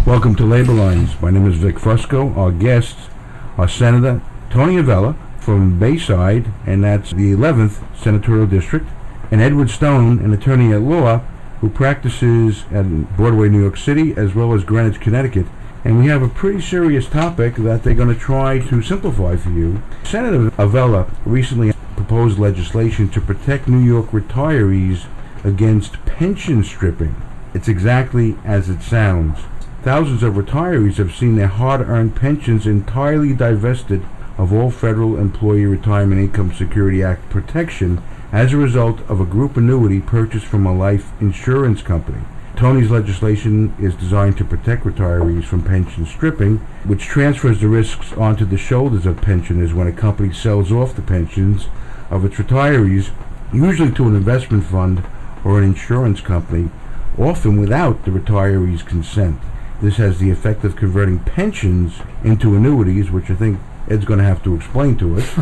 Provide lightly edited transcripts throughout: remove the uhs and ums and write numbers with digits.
Welcome to Labor Lines. My name is Vic Fusco. Our guests are Senator Tony Avella from Bayside, and that's the 11th Senatorial District, and Edward Stone, an attorney at law who practices at Broadway, New York City, as well as Greenwich, Connecticut. And we have a pretty serious topic that they're going to try to simplify for you. Senator Avella recently proposed legislation to protect New York retirees against pension stripping. It's exactly as it sounds. Thousands of retirees have seen their hard-earned pensions entirely divested of all Federal Employee Retirement Income Security Act protection as a result of a group annuity purchased from a life insurance company. Tony's legislation is designed to protect retirees from pension stripping, which transfers the risks onto the shoulders of pensioners when a company sells off the pensions of its retirees, usually to an investment fund or an insurance company, often without the retirees' consent. This has the effect of converting pensions into annuities, which I think Ed's going to have to explain to us,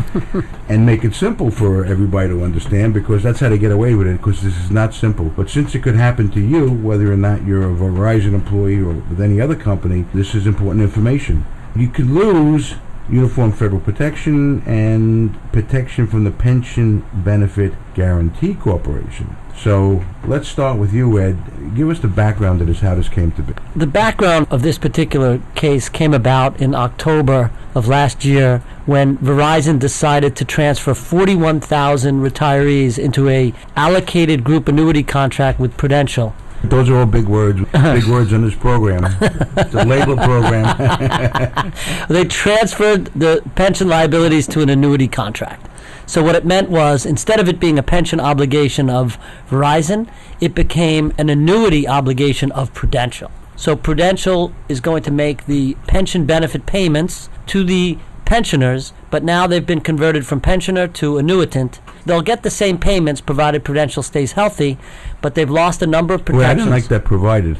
and make it simple for everybody to understand, because that's how they get away with it, because this is not simple. But since it could happen to you, whether or not you're a Verizon employee or with any other company, this is important information. You could lose uniform federal protection and protection from the Pension Benefit Guarantee Corporation. So let's start with you, Ed. Give us the background of this, how this came to be. The background of this particular case came about in October of last year when Verizon decided to transfer 41,000 retirees into a allocated group annuity contract with Prudential. Those are all big words on this program. It's a labor program. They transferred the pension liabilities to an annuity contract. So what it meant was, instead of it being a pension obligation of Verizon, it became an annuity obligation of Prudential. So Prudential is going to make the pension benefit payments to the pensioners, but now they've been converted from pensioner to annuitant. They'll get the same payments provided Prudential stays healthy, but they've lost a number of protections. Well, I didn't like that provided.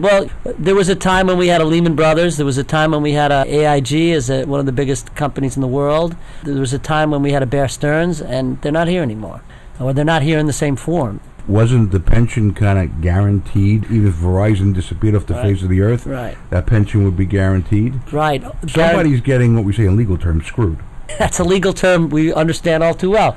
Well, there was a time when we had a Lehman Brothers. There was a time when we had a AIG as one of the biggest companies in the world. There was a time when we had a Bear Stearns, and they're not here anymore, or they're not here in the same form. Wasn't the pension kind of guaranteed? Even if Verizon disappeared off the face of the earth, that pension would be guaranteed? Right. Somebody's getting, what we say in legal terms, screwed. That's a legal term we understand all too well.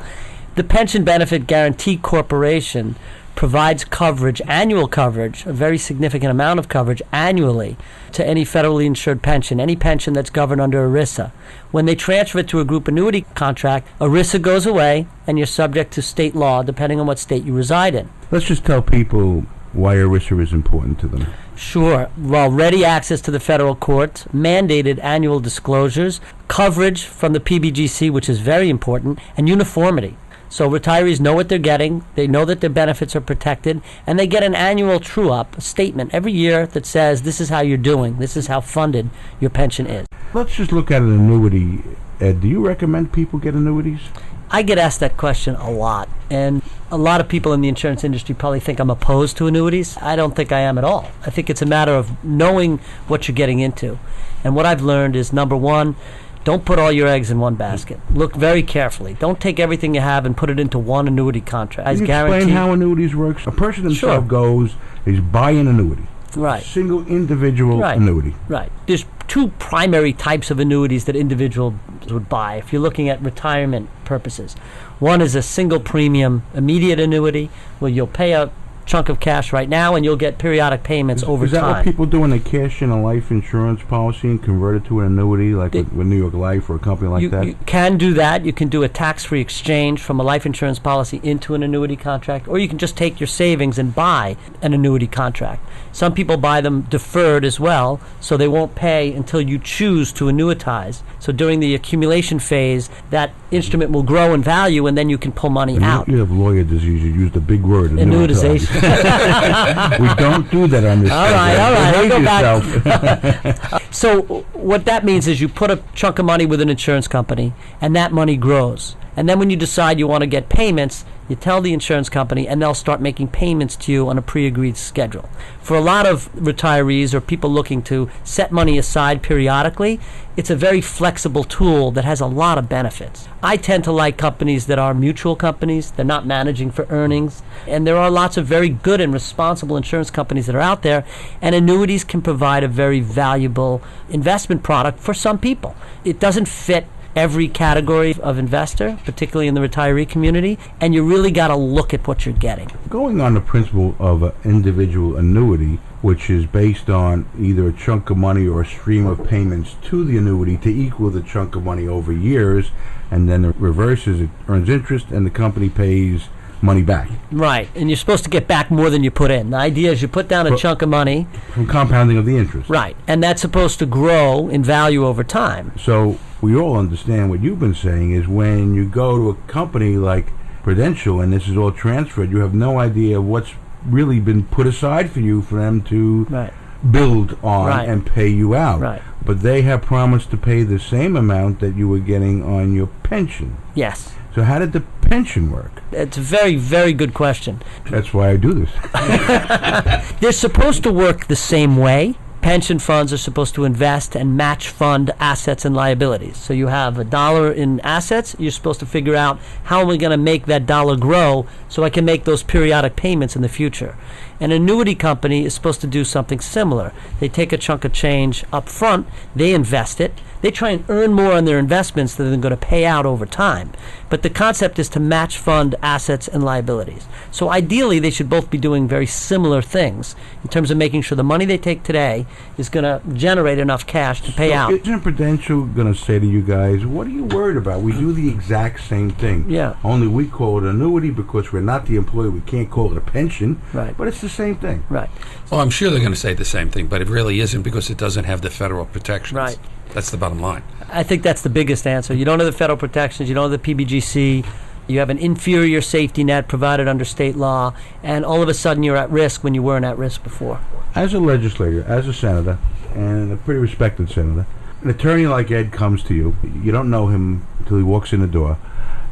The Pension Benefit Guarantee Corporation provides coverage, annual coverage, a very significant amount of coverage annually to any federally insured pension, any pension that's governed under ERISA. When they transfer it to a group annuity contract, ERISA goes away and you're subject to state law depending on what state you reside in. Let's just tell people why ERISA is important to them. Sure. Well, ready access to the federal courts, mandated annual disclosures, coverage from the PBGC, which is very important, and uniformity. So retirees know what they're getting, they know that their benefits are protected, and they get an annual true-up, a statement every year that says this is how you're doing, this is how funded your pension is. Let's just look at an annuity. Ed, do you recommend people get annuities? I get asked that question a lot, and a lot of people in the insurance industry probably think I'm opposed to annuities. I don't think I am at all. I think it's a matter of knowing what you're getting into. And what I've learned is, number one, don't put all your eggs in one basket. Look very carefully. Don't take everything you have and put it into one annuity contract. Can you explain how annuities works? A person himself goes, he's buying an annuity. Right. Single individual annuity. Right. There's two primary types of annuities that individuals would buy if you're looking at retirement purposes. One is a single premium immediate annuity where you'll pay a chunk of cash right now and you'll get periodic payments over time. Is that what people do when they cash in a life insurance policy and convert it to an annuity, like with New York Life or a company like that? You can do that. You can do a tax-free exchange from a life insurance policy into an annuity contract, or you can just take your savings and buy an annuity contract. Some people buy them deferred as well, so they won't pay until you choose to annuitize. So during the accumulation phase, that instrument will grow in value, and then you can pull money out. You have lawyer disease. You use the big word, annuitization. We don't do that on this. All right. I'll go back. So what that means is you put a chunk of money with an insurance company, and that money grows. And then when you decide you want to get payments, You tell the insurance company, and they'll start making payments to you on a pre-agreed schedule. For a lot of retirees or people looking to set money aside periodically, it's a very flexible tool that has a lot of benefits. I tend to like companies that are mutual companies. They're not managing for earnings. And there are lots of very good and responsible insurance companies that are out there, and annuities can provide a very valuable investment product for some people. It doesn't fit every category of investor, particularly in the retiree community, and you really got to look at what you're getting. Going on the principle of an individual annuity, which is based on either a chunk of money or a stream of payments to the annuity to equal the chunk of money over years, and then it reverses, it earns interest, and the company pays money back. Right, and you're supposed to get back more than you put in. The idea is you put down a chunk of money. From compounding of the interest. Right, and that's supposed to grow in value over time. So we all understand what you've been saying is when you go to a company like Prudential and this is all transferred, you have no idea what's really been put aside for you for them to build on and pay you out. Right. But they have promised to pay the same amount that you were getting on your pension. Yes. So how did the pension work? It's a very, very good question. That's why I do this. They're supposed to work the same way. Pension funds are supposed to invest and match fund assets and liabilities. So you have $1 in assets, you're supposed to figure out how am I going to make that dollar grow so I can make those periodic payments in the future. An annuity company is supposed to do something similar. They take a chunk of change up front, they invest it, they try and earn more on their investments than they're going to pay out over time. But the concept is to match fund assets and liabilities. So ideally, they should both be doing very similar things in terms of making sure the money they take today is going to generate enough cash to pay out. Isn't Prudential going to say to you guys, what are you worried about? We do the exact same thing. Yeah. Only we call it annuity because we're not the employee. We can't call it a pension. Right. But it's the same thing. Right. Well, I'm sure they're going to say the same thing, but it really isn't because it doesn't have the federal protections. Right. That's the bottom line. I think that's the biggest answer. You don't have the federal protections. You don't have the PBGC. You have an inferior safety net provided under state law, and all of a sudden you're at risk when you weren't at risk before. As a legislator, as a senator, and a pretty respected senator, an attorney like Ed comes to you. You don't know him until he walks in the door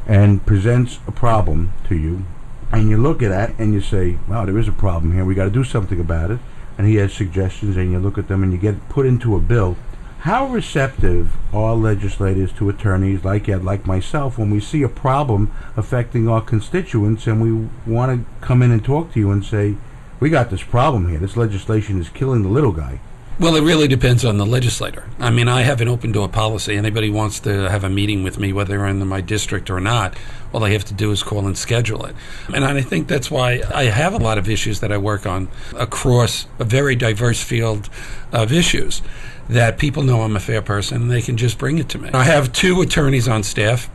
and presents a problem to you, and you look at that and you say, wow, there is a problem here. We got to do something about it. And he has suggestions, and you look at them and you get put into a bill. How receptive are legislators to attorneys like Ed, like myself, when we see a problem affecting our constituents and we want to come in and talk to you and say, we got this problem here. This legislation is killing the little guy. Well, it really depends on the legislator. I mean, I have an open door policy. Anybody wants to have a meeting with me, whether they're in my district or not, all they have to do is call and schedule it. And I think that's why I have a lot of issues that I work on across a very diverse field of issues, that people know I'm a fair person and they can just bring it to me. I have 2 attorneys on staff.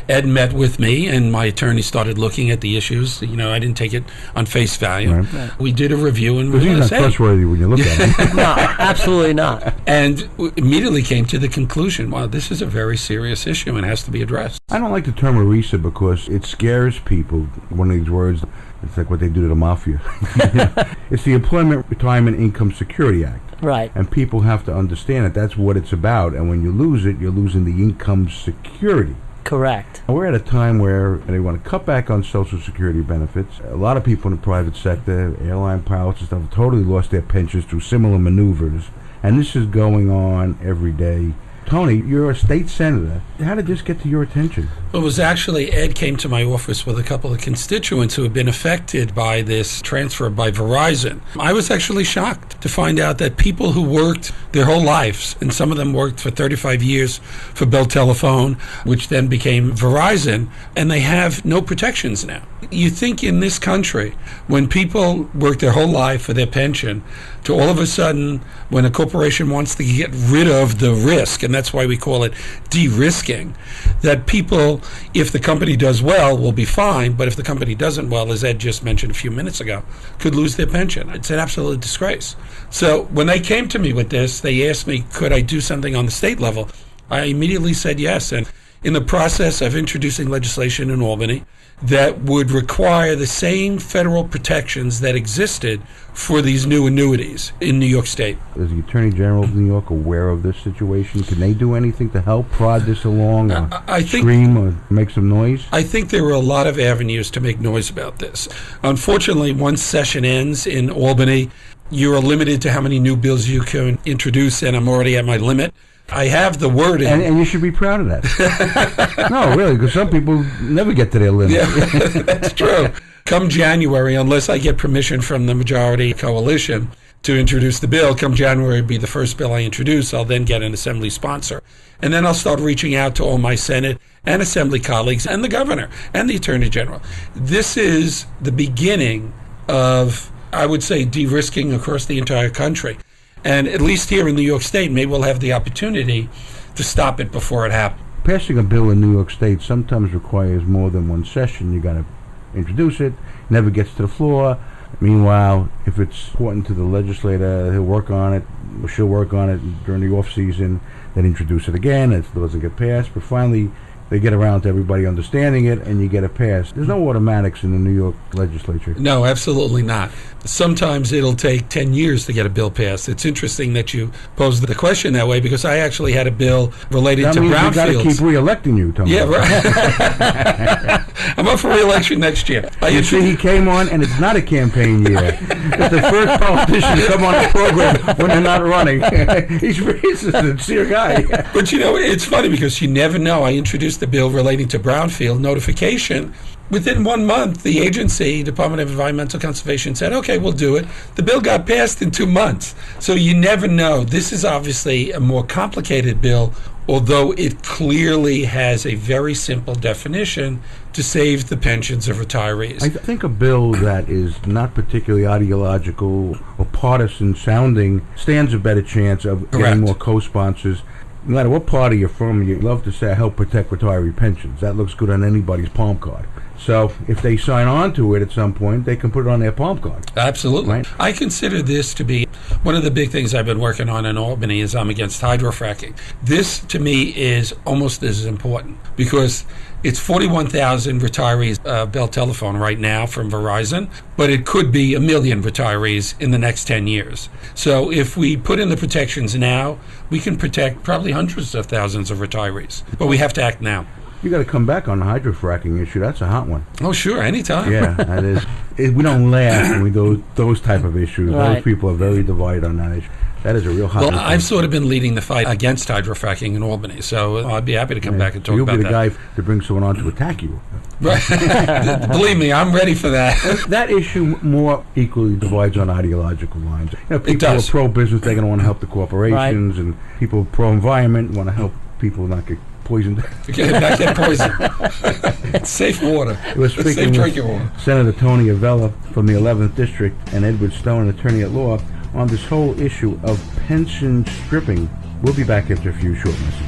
Ed met with me, and my attorney started looking at the issues. You know, I didn't take it on face value. Right. We did a review, and we Because he's not trustworthy when you look at him. No, absolutely not. And immediately came to the conclusion, wow, this is a very serious issue and has to be addressed. I don't like the term ERISA because it scares people. One of these words, it's like what they do to the mafia. It's the Employment Retirement Income Security Act. Right. And people have to understand that that's what it's about. And when you lose it, you're losing the income security. Correct. We're at a time where they want to cut back on Social Security benefits. A lot of people in the private sector, airline pilots and stuff, have totally lost their pensions through similar maneuvers. And this is going on every day. Tony, you're a state senator. How did this get to your attention? Well, it was actually Ed came to my office with a couple of constituents who had been affected by this transfer by Verizon. I was actually shocked to find out that people who worked their whole lives, and some of them worked for 35 years for Bell Telephone, which then became Verizon, and they have no protections now. You think in this country, when people work their whole life for their pension, to all of a sudden, when a corporation wants to get rid of the risk, and that's why we call it de-risking, that people, if the company does well, will be fine, but if the company doesn't well, as Ed just mentioned a few minutes ago, could lose their pension. It's an absolute disgrace. So when they came to me with this, they asked me, could I do something on the state level? I immediately said yes, and in the process of introducing legislation in Albany that would require the same federal protections that existed for these new annuities in New York State. Is the Attorney General of New York aware of this situation? Can they do anything to help prod this along, or I think, scream or make some noise? I think there are a lot of avenues to make noise about this. Unfortunately, once session ends in Albany, you are limited to how many new bills you can introduce, and I'm already at my limit. I have the wording. And you should be proud of that. No, really, because some people never get to their limit. Yeah, that's true. Come January, unless I get permission from the majority coalition to introduce the bill, come January would be the first bill I introduce. I'll then get an assembly sponsor. And then I'll start reaching out to all my Senate and Assembly colleagues and the governor and the Attorney General. This is the beginning of, I would say, de-risking across the entire country. And at least here in New York State, maybe we'll have the opportunity to stop it before it happens. Passing a bill in New York State sometimes requires more than one session. You got to introduce it, never gets to the floor. Meanwhile, if it's important to the legislator, he'll work on it, or she'll work on it during the off season, then introduce it again, it doesn't get passed, but finally they get around to everybody understanding it, and you get it passed. There's no automatics in the New York legislature. No, absolutely not. Sometimes it'll take 10 years to get a bill passed. It's interesting that you posed the question that way, because I actually had a bill related to brownfields. That means we got to keep re-electing you, Tony. Yeah, right. I'm up for re-election next year. You see, he came on, and it's not a campaign year. It's the first politician to come on a program when they're not running. He's a sincere guy. But, you know, it's funny because you never know. I introduced a bill relating to brownfield notification. Within 1 month, the agency, Department of Environmental Conservation, said, okay, we'll do it. The bill got passed in 2 months. So you never know. This is obviously a more complicated bill, although it clearly has a very simple definition to save the pensions of retirees. I think a bill that is not particularly ideological or partisan sounding stands a better chance of getting more co-sponsors. No matter what party you're from, you love to say, I help protect retiree pensions. That looks good on anybody's palm card. So if they sign on to it at some point, they can put it on their palm card. Absolutely. Right? I consider this to be one of the big things I've been working on in Albany is I'm against hydrofracking. This, to me, is almost as important because it's 41,000 retirees Bell Telephone right now from Verizon, but it could be 1 million retirees in the next 10 years. So if we put in the protections now, we can protect probably hundreds of thousands of retirees. But we have to act now. You got to come back on the hydrofracking issue. That's a hot one. Oh, sure, anytime. Yeah, that is. We don't laugh when we go those type of issues. Right. Those people are very divided on that issue. That is a real hot Well, issue. I've sort of been leading the fight against hydrofracking in Albany, so I'd be happy to come back and talk You'll about be the that. guy to bring someone on to attack you. Right. Believe me, I'm ready for that. That issue more equally divides on ideological lines. You know, people who are does. pro-business, they're going to want to help the corporations, and people pro-environment want to help people not get poisoned. Not get poisoned. It's safe water. We're It's safe speaking drinking with water. Senator Tony Avella from the 11th District and Edward Stone, attorney at law, on this whole issue of pension stripping. We'll be back after a few short messages.